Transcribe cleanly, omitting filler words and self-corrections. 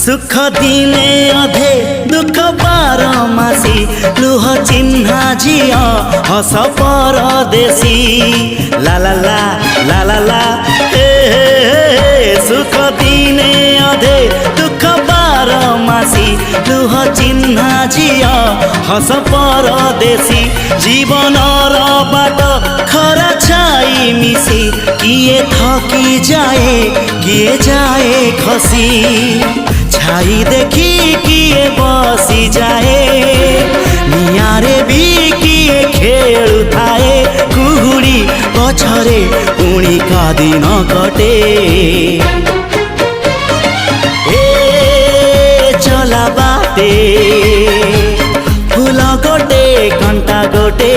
सुख दिने अधे दुख बारमासी लुह चिन्हा झिया हस परदेशी ला ला ला ला ला ला हे सुख दिने अधे दुख बारमासी लुह चिन्हा झिया हस परदेशी जीवन बाट खरा छाई मिसी किए थकी जाए किए जाए खसी छाई देखी किए बसी जाए नियारे भी किए खेलु थाए कुहुड़ी पछरे पुणी का दिन कटे ए चला बाटे फूल गोटे कंटा गोटे